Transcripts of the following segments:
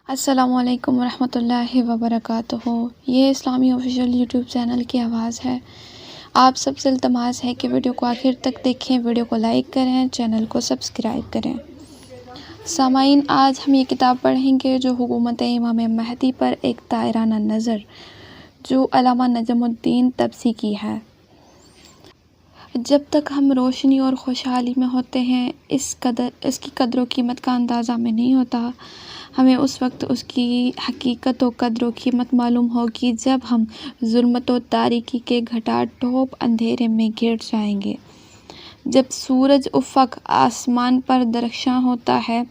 السلام علیکم ورحمۃ اللہ وبرکاتہ۔ یہ اسلامی آفیشیل یوٹیوب چینل کی آواز ہے۔ آپ سب سے التماس ہے کہ ویڈیو کو آخر تک دیکھیں، ویڈیو کو لائک کریں، چینل کو سبسکرائب کریں۔ سامعین، آج ہم یہ کتاب پڑھیں گے جو حکومت امام مہدی پر ایک طائرانہ نظر، جو علامہ نجم الدین طبسی کی ہے۔ جب تک ہم روشنی اور خوشحالی میں ہوتے ہیں، اس کی قدر و قیمت کا اندازہ ہمیں نہیں ہوتا۔ ہمیں اس وقت اس کی حقیقت و قدر و قیمت معلوم ہوگی جب ہم ظلمت و تاریکی کے گھٹا ٹوپ اندھیرے میں گر جائیں گے۔ جب سورج افق آسمان پر درخشاں ہوتا ہے،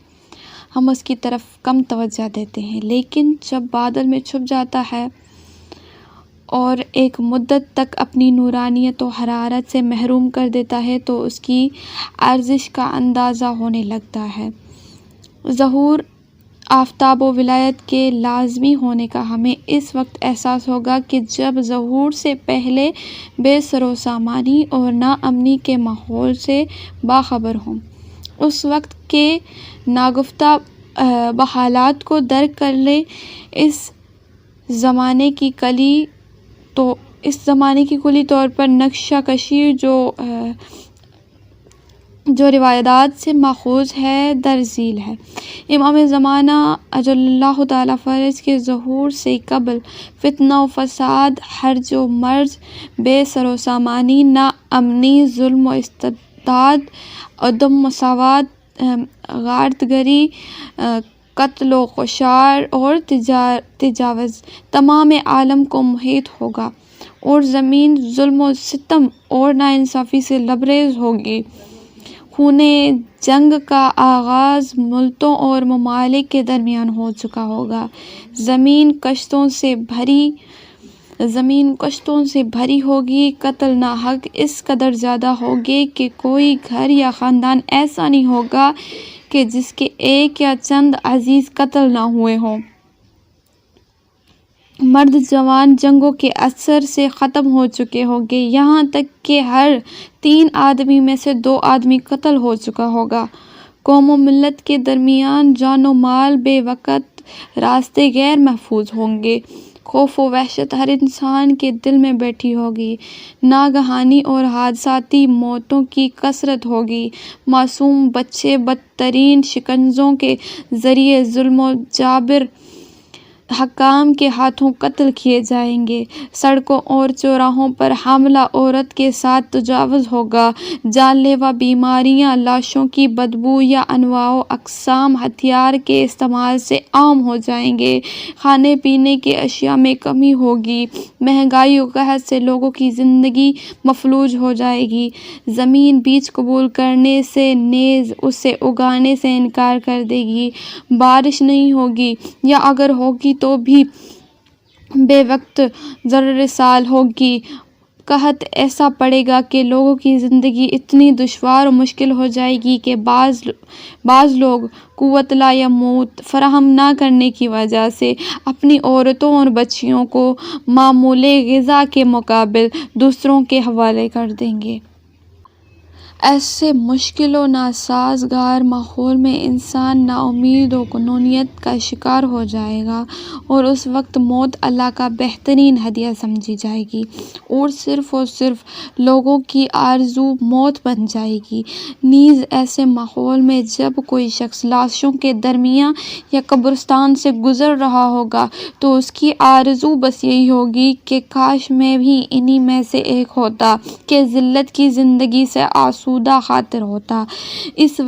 ہم اس کی طرف کم توجہ دیتے ہیں، لیکن جب بادل میں چھپ جاتا ہے اور ایک مدت تک اپنی نورانیت و حرارت سے محروم کر دیتا ہے تو اس کی ارزش کا اندازہ ہونے لگتا ہے۔ ظہور آفتاب و ولایت کے لازمی ہونے کا ہمیں اس وقت احساس ہوگا کہ جب ظہور سے پہلے بے سر و سامانی اور ناامنی کے ماحول سے باخبر ہوں۔ اس وقت کے ناگفتہ بحالات کو درک کر لیں۔ اس زمانے کی کلی طور پر نقشہ کشی جو روایات سے ماخوذ ہے، در ذیل ہے۔ امام زمانہ اجل اللہ تعالیٰ فرج کے ظہور سے قبل فتنہ و فساد، ہرج و مرج، بے سر و سامانی، ناامنی، ظلم و استبداد، عدم مساوات، غارتگری، قتل و قشار اور تجاوز تمام عالم کو محیط ہوگا، اور زمین ظلم و ستم اور ناانصافی سے لبریز ہوگی۔ خون جنگ کا آغاز ملتوں اور ممالک کے درمیان ہو چکا ہوگا۔ زمین کشتوں سے بھری ہوگی۔ قتل ناحق اس قدر زیادہ ہوگے کہ کوئی گھر یا خاندان ایسا نہیں ہوگا کہ جس کے ایک یا چند عزیز قتل نہ ہوئے ہوں۔ مرد جوان جنگوں کے اثر سے ختم ہو چکے ہوں گے، یہاں تک کہ ہر 3 آدمی میں سے 2 آدمی قتل ہو چکا ہوگا۔ قوم و ملت کے درمیان جان و مال بے وقت راستے غیر محفوظ ہوں گے۔ خوف و وحشت ہر انسان کے دل میں بیٹھی ہوگی۔ ناگہانی اور حادثاتی موتوں کی کثرت ہوگی۔ معصوم بچے بدترین شکنجوں کے ذریعے ظلم و جابر حکام کے ہاتھوں قتل کیے جائیں گے۔ سڑکوں اور چوراہوں پر حاملہ عورت کے ساتھ تجاوز ہوگا۔ جان لیوا بیماریاں لاشوں کی بدبو یا انواع و اقسام ہتھیار کے استعمال سے عام ہو جائیں گے۔ کھانے پینے کی اشیاء میں کمی ہوگی۔ مہنگائی و قحط سے لوگوں کی زندگی مفلوج ہو جائے گی۔ زمین بیج قبول کرنے سے نیز اسے اگانے سے انکار کر دے گی۔ بارش نہیں ہوگی، یا اگر ہوگی تو بھی بے وقت ضرر سال ہوگی۔ قحط ایسا پڑے گا کہ لوگوں کی زندگی اتنی دشوار و مشکل ہو جائے گی کہ بعض لوگ قوت یموت فراہم نہ کرنے کی وجہ سے اپنی عورتوں اور بچیوں کو معمول غذا کے مقابل دوسروں کے حوالے کر دیں گے۔ ایسے مشکل و ناسازگار ماحول میں انسان نا امید و کنونیت کا شکار ہو جائے گا، اور اس وقت موت اللہ کا بہترین ہدیہ سمجھی جائے گی، اور صرف لوگوں کی آرزو موت بن جائے گی۔ نیز ایسے ماحول میں جب کوئی شخص لاشوں کے درمیان یا قبرستان سے گزر رہا ہوگا تو اس کی آرزو بس یہی ہوگی کہ کاش میں بھی انہی میں سے ایک ہوتا، کہ ذلت کی زندگی سے آسودہ خاطر ہوتا۔ اس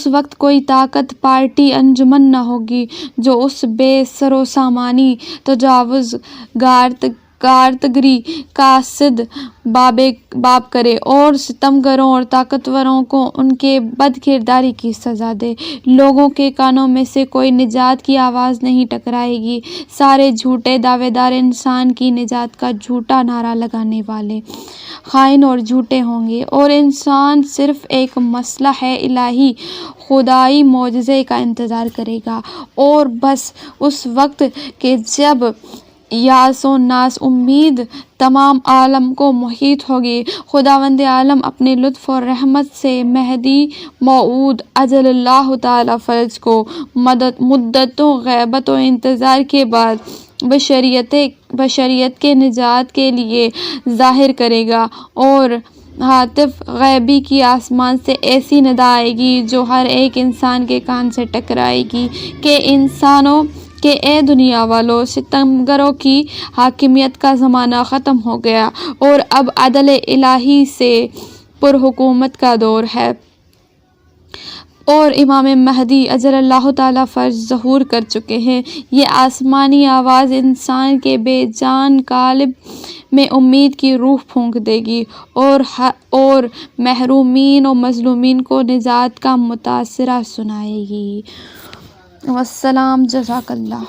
وقت کوئی طاقت، پارٹی، انجمن نہ ہوگی جو اس بے سر و سامانی، تجاوز، غارتگری، کاسد باب کرے اور ستمگروں اور طاقتوروں کو ان کے بد کرداری کی سزا دے۔ لوگوں کے کانوں میں سے کوئی نجات کی آواز نہیں ٹکرائے گی۔ سارے جھوٹے دعوے دار انسان کی نجات کا جھوٹا نعرہ لگانے والے، خائن اور جھوٹے ہوں گے، اور انسان صرف ایک مصلحت الہی، خدائی معجزے کا انتظار کرے گا، اور بس اس وقت کہ جب یاس و ناس امید تمام عالم کو محیط ہوگی۔ خداوند عالم اپنے لطف اور رحمت سے مہدی موعود عجل اللہ تعالی فرج کو مدتوں غیبت و انتظار کے بعد بشریت کے نجات کے لیے ظاہر کرے گا، اور ہاتف غیبی کی آسمان سے ایسی ندا آئے گی جو ہر ایک انسان کے کان سے ٹکرائے گی کہ انسانوں کہ اے دنیا والو، ستمگروں کی حاکمیت کا زمانہ ختم ہو گیا اور اب عدل الہی سے پرحکومت کا دور ہے، اور امام مہدی عجل اللہ تعالی فرج ظہور کر چکے ہیں۔ یہ آسمانی آواز انسان کے بے جان قالب میں امید کی روح پھونک دے گی اور محرومین و مظلومین کو نجات کا متاثرہ سنائے گی۔ والسلام، جزاک اللہ۔